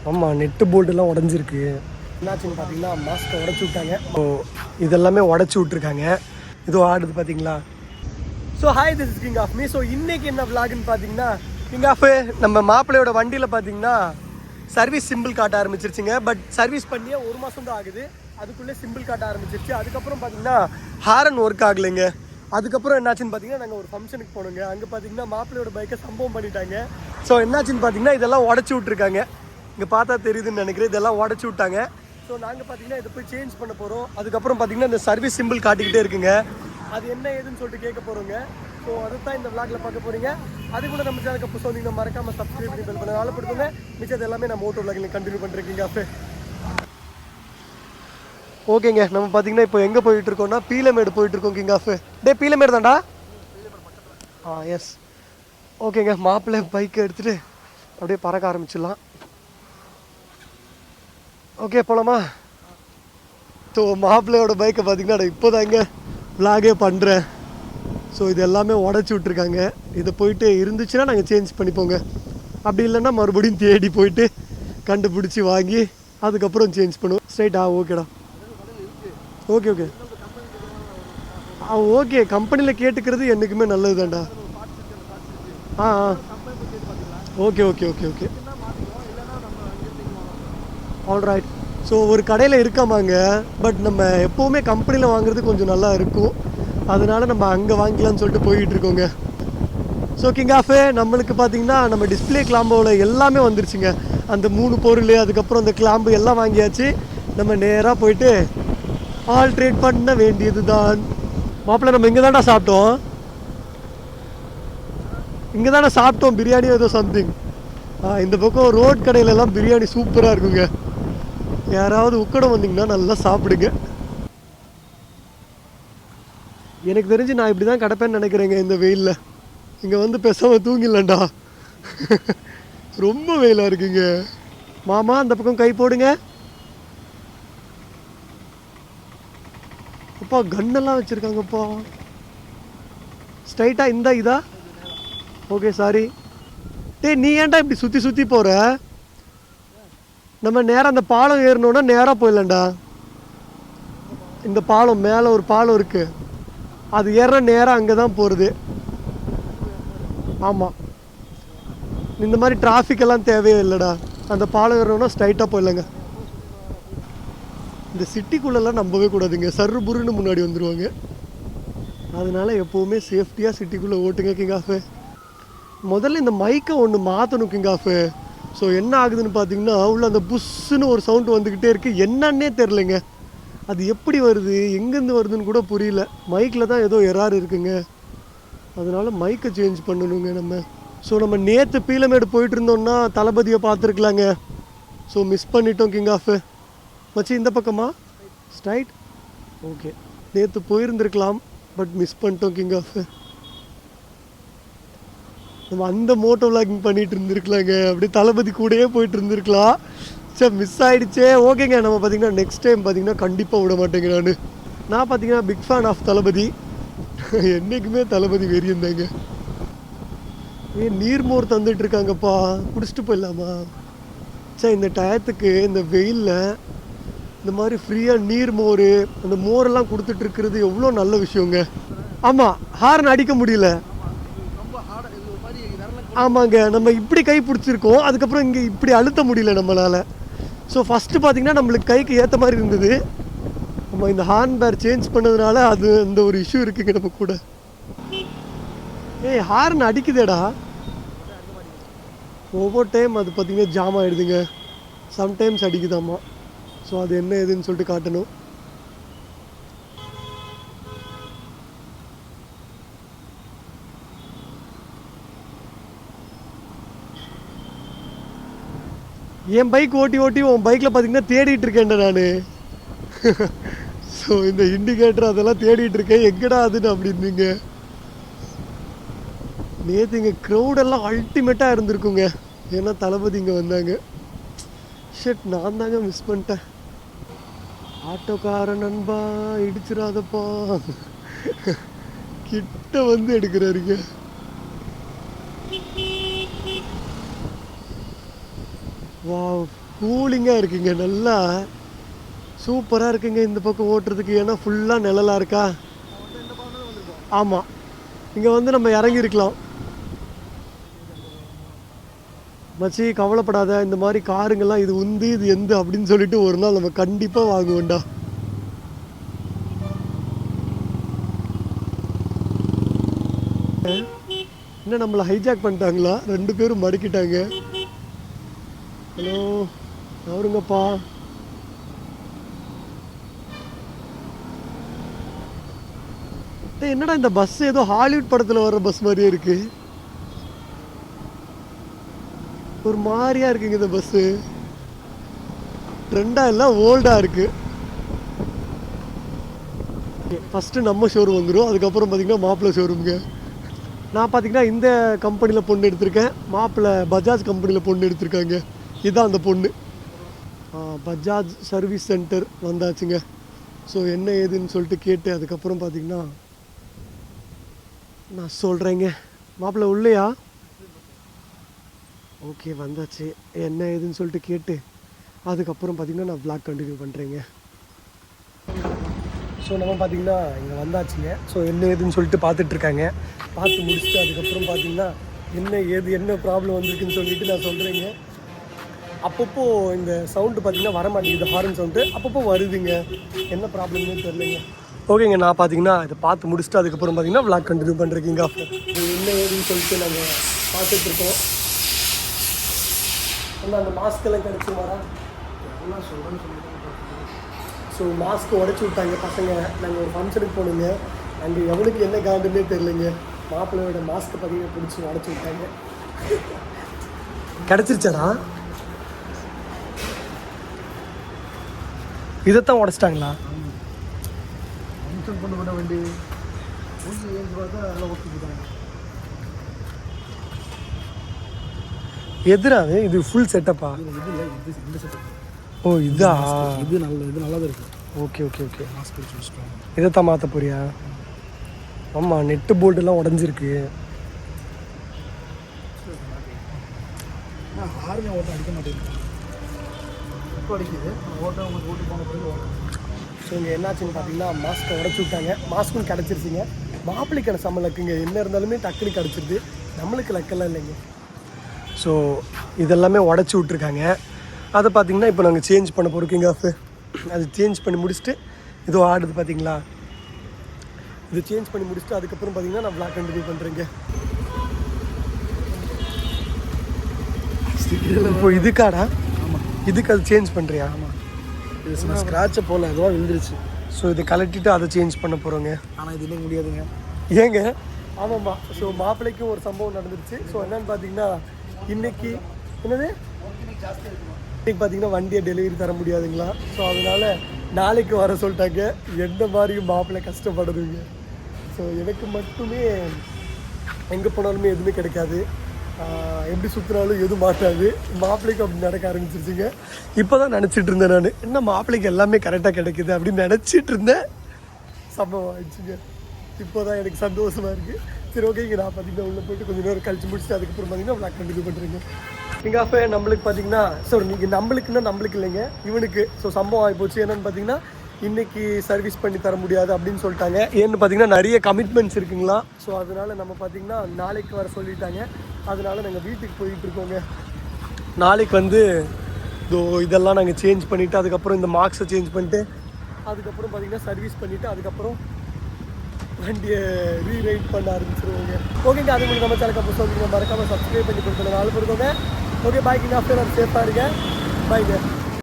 ஆமாம், நெட்டு போல்டெல்லாம் உடஞ்சிருக்கு. என்னாச்சுன்னு பார்த்தீங்கன்னா மாஸ்க்கை உடச்சி விட்டாங்க. இதெல்லாமே உடச்சி விட்ருக்காங்க. இதோ ஆடுது பார்த்தீங்களா. So hi, this is king of me. So இன்றைக்கி என்ன விளாகுன்னு பார்த்தீங்கன்னா, கிங் ஆஃப் நம்ம மாப்பிள்ளையோட வண்டியில் பார்த்தீங்கன்னா சர்வீஸ் சிம்பிள் காட்ட ஆரம்பிச்சிருச்சுங்க. பட் சர்வீஸ் பண்ணியே 1 மாதம் தான் ஆகுது. அதுக்குள்ளே சிம்பிள் காட்ட ஆரம்பிச்சிருச்சு. அதுக்கப்புறம் பார்த்தீங்கன்னா ஹாரன் ஒர்க் ஆகலைங்க. அதுக்கப்புறம் என்னாச்சுன்னு பார்த்தீங்கன்னா நாங்கள் ஒரு ஃபங்க்ஷனுக்கு போனோங்க. அங்கே பார்த்தீங்கன்னா மாப்பிள்ளையோட பைக்கை சம்பவம் பண்ணிட்டாங்க. ஸோ என்னாச்சுன்னு பார்த்தீங்கன்னா இதெல்லாம் உடச்சி விட்ருக்காங்க. இங்கே பார்த்தா தெரியுதுன்னு நினைக்கிறேன். இதெல்லாம் உடச்சி விட்டாங்க. ஸோ நாங்கள் பார்த்தீங்கன்னா இதை போய் சேஞ்ச் பண்ண போகிறோம். அதுக்கப்புறம் பார்த்தீங்கன்னா இந்த சர்வீஸ் சிம்பிள் காட்டிக்கிட்டே இருக்குங்க. அது என்ன ஏதுன்னு சொல்லிட்டு கேட்க போகிறோங்க. ஸோ அதை தான் இந்த விளாகில் பார்க்க போகிறீங்க. அது கூட நம்ம சேனலுக்கு புதுசாக வந்தீங்கன்னா மறக்காமல் சப்ஸ்கிரைப் பண்ணி பெல் பண்ண ஆளப்படுத்துங்க. மிச்சது எல்லாமே நான் மோட்டோ விளாகில் கண்டினியூ பண்ணுறீங்க. அப்போ ஓகேங்க, நம்ம பார்த்தீங்கன்னா இப்போ எங்கே போயிட்டுருக்கோம்னா பீலமேடு போயிட்டுருக்கோம். கிங் ஆஃப் பீலமேடு தான்டா. எஸ். ஓகேங்க, மாப்பிள்ளை பைக்கை எடுத்துகிட்டு அப்படியே பறக்க ஆரம்பிச்சிடலாம். ஓகே, போகலாமா? ஸோ மாப்பிள்ளையோட பைக்கை பார்த்தீங்கன்னா இப்போ தாங்க விளாகே பண்ணுறேன். ஸோ இது எல்லாமே உடச்சி விட்ருக்காங்க. இதை போயிட்டு இருந்துச்சுன்னா நாங்கள் சேஞ்ச் பண்ணிப்போங்க. அப்படி இல்லைன்னா மறுபடியும் தேடி போயிட்டு கண்டுபிடிச்சி வாங்கி அதுக்கப்புறம் சேஞ்ச் பண்ணுவோம். ஸ்ட்ரைட்டா? ஓகேடா. Okay okay okay. கம்பெனியில் கேட்டுக்கிறது என்றைக்குமே நல்லது தான்டா. Okay okay okay okay alright. So ஒரு கடையில் இருக்காமாங்க. பட் நம்ம எப்போவுமே கம்பெனியில் வாங்குறது கொஞ்சம் நல்லா இருக்கும். அதனால நம்ம அங்கே வாங்கிக்கலாம்னு சொல்லிட்டு போயிட்டு இருக்கோங்க. ஸோ கிங் ஆஃப் நம்மளுக்கு பார்த்தீங்கன்னா நம்ம டிஸ்பிளே கிளாம்போவில் எல்லாமே வந்துருச்சுங்க. அந்த 3 பொருள், அதுக்கப்புறம் அந்த கிளாம்பு எல்லாம் வாங்கியாச்சு. நம்ம நேராக போயிட்டு ஆல்ட்ரேட் பண்ண வேண்டியது தான். மாப்பிள்ளை நம்ம இங்கே தான்டா சாப்பிட்டோம். இங்கே தானே சாப்பிட்டோம் பிரியாணி ஏதோ சம்திங். இந்த பக்கம் ரோட் கடையிலலாம் பிரியாணி சூப்பராக இருக்குங்க. யாராவது உக்கடம் வந்தீங்கன்னா நல்லா சாப்பிடுங்க. எனக்கு தெரிஞ்சு நான் இப்படி தான் கிடப்பேன்னு நினைக்கிறேங்க இந்த வெயிலில். இங்கே வந்து பேசாமல் தூங்கிடலண்டா. ரொம்ப வெயிலாக இருக்குங்க. மாமா அந்த பக்கம் கை போடுங்க. அப்பா கன்னெல்லாம் வச்சுருக்காங்கப்பா. ஸ்ட்ரைட்டாக இந்த இதா? Okay sorry. நீ ஏன்டா இப்படி சுற்றி சுற்றி போகிற? நம்ம நேராக அந்த பாலம் ஏறணுன்னா நேராக போயிடலாம்டா. இந்த பாலம் மேலே ஒரு பாலம் இருக்குது. அது ஏற நேராக அங்கே தான் போகிறது. ஆமாம், இந்த மாதிரி டிராஃபிக் எல்லாம் தேவையே இல்லைடா. அந்த பாலம் ஏறணுன்னா ஸ்ட்ரைட்டாக போயிடலாங்க. இந்த சிட்டிக்குள்ளெல்லாம் நம்பவே கூடாதுங்க. சர்ரு புருன்னு முன்னாடி வந்துடுவாங்க. அதனால எப்போவுமே சேஃப்டியாக சிட்டிக்குள்ளே ஓட்டுங்க கிங் ஆஃப். முதல்ல இந்த மைக்கை ஒன்று மாற்றணும் கிங் ஆஃப். ஸோ என்ன ஆகுதுன்னு பார்த்தீங்கன்னா உள்ள அந்த புஷ்ஷுன்னு ஒரு சவுண்டு வந்துக்கிட்டே இருக்குது. என்னன்னே தெரிலங்க. அது எப்படி வருது, எங்கேருந்து வருதுன்னு கூட புரியல. மைக்கில் தான் ஏதோ எரார் இருக்குங்க. அதனால மைக்கை சேஞ்ச் பண்ணணுங்க நம்ம. ஸோ நம்ம நேற்று பீலமேடு போயிட்டு இருந்தோம்னா தளபதியை பார்த்துருக்கலாங்க. ஸோ மிஸ் பண்ணிட்டோம் கிங் ஆஃப். மச்சி இந்த பக்கமா? ஸ்ட்ரைட். ஓகே, நேற்று போயிருந்துருக்கலாம் பட் மிஸ் பண்ணிட்டோம் கிங் ஆஃப். நம்ம அந்த மோட்டோ விளாகிங் பண்ணிட்டு இருந்திருக்கலாங்க. அப்படி தளபதி கூடயே போயிட்டு இருந்திருக்கலாம். சரி, மிஸ் ஆகிடுச்சே. ஓகேங்க, நம்ம பார்த்தீங்கன்னா நெக்ஸ்ட் டைம் பார்த்தீங்கன்னா கண்டிப்பாக விட மாட்டேங்க. நான் பார்த்தீங்கன்னா பிக் ஃபேன் ஆஃப் தளபதி. என்றைக்குமே தளபதி வெறியிருந்தாங்க. நீர்மோர் தந்துட்டு இருக்காங்கப்பா, குடிச்சிட்டு போயிடலாமா? சரி, இந்த டயத்துக்கு இந்த வெயிலில் இந்த மாதிரி ஃப்ரீயாக நீர் மோர், அந்த மோரெல்லாம் கொடுத்துட்டு இருக்கிறது எவ்வளோ நல்ல விஷயங்க. ஆமாம், ஹார்ன் அடிக்க முடியல. ஆமாங்க, நம்ம இப்படி கை பிடிச்சிருக்கோம். அதுக்கப்புறம் இங்கே இப்படி அழுத்த முடியல நம்மளால். ஸோ ஃபஸ்ட்டு பார்த்தீங்கன்னா நம்மளுக்கு கைக்கு ஏற்ற மாதிரி இருந்தது. நம்ம இந்த ஹார்ன் பேர் சேஞ்ச் பண்ணதுனால அது அந்த ஒரு இஷ்யூ இருக்குங்க நம்ம கூட. ஹார்ன் அடிக்குதேடா ஒவ்வொரு டைம். அது பார்த்தீங்கன்னா ஜாம் ஆகிடுதுங்க. சம்டைம்ஸ் அடிக்குதாம்மா. ஸோ அது என்ன ஏதுன்னு சொல்லிட்டு காட்டணும். என் பைக் ஓட்டி ஓட்டி உன் பைக்கில் பார்த்தீங்கன்னா தேடிட்டு இருக்கேன்டா நான். ஸோ இந்த இண்டிகேட்டர் அதெல்லாம் தேடிட்டு இருக்கேன். எங்கடா அதுன்னு அப்படி இருந்தீங்க. நேற்று இங்கே க்ரௌடெல்லாம் அல்டிமேட்டாக இருந்திருக்குங்க. ஏன்னா தளபதி இங்கே வந்தாங்க. ஷட், நான் தாங்க மிஸ் பண்ணிட்டேன். ஆட்டோக்கார நண்பா இடிச்சிடாதப்பா. கிட்ட வந்து எடுக்கிறாருங்க. வாவ், கூலிங்காக இருக்குங்க, நல்லா சூப்பராக இருக்குங்க இந்த பக்கம் ஓட்டுறதுக்கு. ஏன்னா ஃபுல்லாக நிழலாக இருக்கா. ஆமாம், இங்கே வந்து நம்ம இறங்கியிருக்கலாம். மச்சி கவலைப்படாத, இந்த மாதிரி காருங்கெல்லாம் இது உந்து இது எந்த அப்படின்னு சொல்லிட்டு ஒரு நாள் நம்ம கண்டிப்பாக வாங்குவோம்டா. என்ன நம்மளை ஹைஜாக் பண்ணிட்டாங்களா? 2 பேரும் மடக்கிட்டாங்க. ஹலோ, அவருங்கப்பா. என்னடா இந்த பஸ் ஏதோ ஹாலிவுட் படத்தில் வர்ற பஸ் மாதிரியே இருக்கு. ஒரு மாதிரியா இருக்குங்க இந்த பஸ்ஸு. ட்ரெண்டாக இல்லை, ஓல்டாக இருக்கு. ஃபஸ்ட்டு நம்ம ஷோரூம் வந்துடும், அதுக்கப்புறம் பார்த்தீங்கன்னா மாப்பிள்ளை ஷோரூமுங்க. நான் பார்த்தீங்கன்னா இந்த கம்பெனியில் பொண்ணு எடுத்திருக்கேன், மாப்பிள்ளை பஜாஜ் கம்பெனியில் பொண்ணு எடுத்திருக்காங்க. இதுதான் அந்த பொண்ணு. பஜாஜ் சர்வீஸ் சென்டர் வந்தாச்சுங்க. ஸோ என்ன ஏதுன்னு சொல்லிட்டு கேட்டு அதுக்கப்புறம் பார்த்தீங்கன்னா நான் சொல்கிறேங்க. மாப்பிள்ளை உள்ளையா? ஓகே, வந்தாச்சு. என்ன ஏதுன்னு சொல்லிட்டு கேட்டு அதுக்கப்புறம் பார்த்தீங்கன்னா நான் vlog கண்டினியூ பண்ணுறேங்க. ஸோ நம்ம பார்த்தீங்கன்னா இங்கே வந்தாச்சுங்க. ஸோ என்ன ஏதுன்னு சொல்லிட்டு பார்த்துட்ருக்காங்க. பார்த்து முடிச்சுட்டு அதுக்கப்புறம் பார்த்தீங்கன்னா என்ன ப்ராப்ளம் வந்திருக்குன்னு சொல்லிட்டு நான் சொல்கிறேங்க. அப்பப்போ இந்த சவுண்டு பார்த்தீங்கன்னா வர மாட்டேங்குது, ஹாரன் சவுண்டு அப்பப்போ வருதுங்க. என்ன ப்ராப்ளம்னு தெரியலைங்க. ஓகேங்க, நான் பார்த்தீங்கன்னா இதை பார்த்து முடிச்சுட்டு அதுக்கப்புறம் பார்த்தீங்கன்னா vlog கண்டினியூ பண்ணுறீங்க. என்ன ஏதுன்னு சொல்லிட்டு நாங்கள் பார்த்துட்ருக்கோம். ஆனால் அந்த மாஸ்க்கெல்லாம் கிடச்சிருமாரா? எல்லாம் சொல்கிறேன்னு சொல்லிட்டு. ஸோ மாஸ்க்கு உடச்சி விட்டாங்க பசங்க. நாங்கள் ஒரு ஃபங்க்ஷனுக்கு போனோங்க, அங்கே எவனுக்கு என்ன காண்டுன்னே தெரிலங்க. மாப்பிள்ளையோட மாஸ்க்கை பார்த்தீங்கன்னா பிடிச்சி உடச்சி விட்டாங்க. கிடச்சிருச்சாடா? இதைத்தான் உடச்சிட்டாங்களா? ஃபங்க்ஷன் கொண்டு பண்ண வேண்டி பார்த்தா நல்லா ஒட்டி போட்டாங்க. எதுனாது இது? ஃபுல் செட்டப்பா? இது இல்லை, இது இந்த செட்டப். ஓ, இதா? இது நல்லா தான் இருக்குது. Okay okay okay. மாஸ்க் வச்சு வச்சுட்டோம். இதைத்தான் மாற்ற போறியா? ஆமாம், நெட்டு போல்ட்டெல்லாம் உடஞ்சிருக்கு. ஆர்மி ஓட்ட அடிக்க மாட்டேங்குது, இப்போ அடிக்குது. ஓட்டு போன பிறகு ஓட்டம். ஸோ இங்கே என்னாச்சுன்னு பார்த்தீங்கன்னா மாஸ்க்கை உடச்சி விட்டாங்க. மாஸ்க்கும் கிடச்சிருச்சுங்க. மாப்பிள்ளைக்கான சம்மலக்குங்க. என்ன இருந்தாலுமே டக்குன்னு கிடச்சிருது, நம்மளுக்கு லக்கெல்லாம் இல்லைங்க. ஸோ இதெல்லாமே உடச்சி விட்ருக்காங்க. அதை பார்த்திங்கன்னா இப்போ நாங்கள் சேஞ்ச் பண்ண போகிறோம் கிங் ஆஃப். அது சேஞ்ச் பண்ணி முடிச்சுட்டு இதோ ஆடுது பார்த்தீங்களா, இது சேஞ்ச் பண்ணி முடிச்சுட்டு அதுக்கப்புறம் பார்த்தீங்கன்னா நான் vlog கண்டினியூ பண்ணுறேங்க. இப்போ இதுக்காடா? ஆமாம், இதுக்கு அது சேஞ்ச் பண்ணுறியா? ஆமாம், இது ஸ்க்ராட்சை போல் எதுவாக விழுந்துருச்சு. ஸோ இதை கலட்டிட்டு அதை சேஞ்ச் பண்ண போகிறோங்க. ஆனால் இது இன்னும் முடியாதுங்க. ஏங்க? ஆமாம்மா. ஸோ மாப்பிள்ளைக்கும் ஒரு சம்பவம் நடந்துருச்சு. ஸோ என்னென்னு பார்த்தீங்கன்னா இன்றைக்கி என்னது இன்றைக்கி பார்த்தீங்கன்னா வண்டியை டெலிவரி தர முடியாதுங்களா. ஸோ அதனால் நாளைக்கு வர சொல்லிட்டாங்க. எந்த மாதிரியும் மாப்பிள்ளை கஷ்டப்படுதுங்க. ஸோ எனக்கு மட்டுமே எங்கே போனாலுமே எதுவுமே கிடைக்காது, எப்படி சுற்றினாலும் எதுவும் மாட்டாது. மாப்பிள்ளைக்கு அப்படி நடக்க ஆரம்பிச்சிருச்சுங்க. இப்போ தான் நினச்சிட்டு இருந்தேன் நான், என்ன மாப்பிள்ளைக்கு எல்லாமே கரெக்டாக கிடைக்குது அப்படின்னு நினச்சிட்டு இருந்தேன். சம்பவம் ஆயிடுச்சுங்க. இப்போ தான் எனக்கு சந்தோஷமாக இருக்குது. சரி ஓகேங்க, நான் பார்த்தீங்கன்னா உள்ளே போய்ட்டு கொஞ்சம் நேரம் கழிச்சு முடிச்சுட்டு அதுக்கப்புறம் பார்த்தீங்கன்னா vlog கண்டினியூ பண்ணுறேங்க. எங்கள் அப்போ நம்மளுக்கு பார்த்தீங்கன்னா ஸோ நீங்கள் நம்மளுக்கு இல்லைங்க, இவனுக்கு. ஸோ சம்பவம் ஆகி போச்சு. என்னென்னு பார்த்தீங்கன்னா இன்றைக்கி சர்வீஸ் பண்ணி தர முடியாது அப்படின்னு சொல்லிட்டாங்க. ஏன்னு பார்த்தீங்கன்னா நிறைய கமிட்மெண்ட்ஸ் இருக்குங்களா. ஸோ அதனால் நம்ம பார்த்தீங்கன்னா நாளைக்கு வர சொல்லிட்டாங்க. அதனால் நாங்கள் வீட்டுக்கு போயிட்டுருக்கோங்க. நாளைக்கு வந்து இதெல்லாம் நாங்கள் சேஞ்ச் பண்ணிவிட்டு அதுக்கப்புறம் இந்த மார்க்ஸை சேஞ்ச் பண்ணிட்டு அதுக்கப்புறம் பார்த்தீங்கன்னா சர்வீஸ் பண்ணிவிட்டு அதுக்கப்புறம் வண்டியை ரீரைட் பண்ண ஆரம்பிச்சிருவோங்க. ஓகேங்க, அது உங்களுக்கு நம்ம சேனலுக்கு அப்போ சொல்லுங்கள், மறக்காமல் சப்ஸ்கிரைப் பண்ணி கொடுத்துருங்க. நாலு பேருக்கோங்க. ஓகே, பாய்க்கு ஆஃப்டர் நான் சேஃபாக இருக்கேன். பாய்ங்க.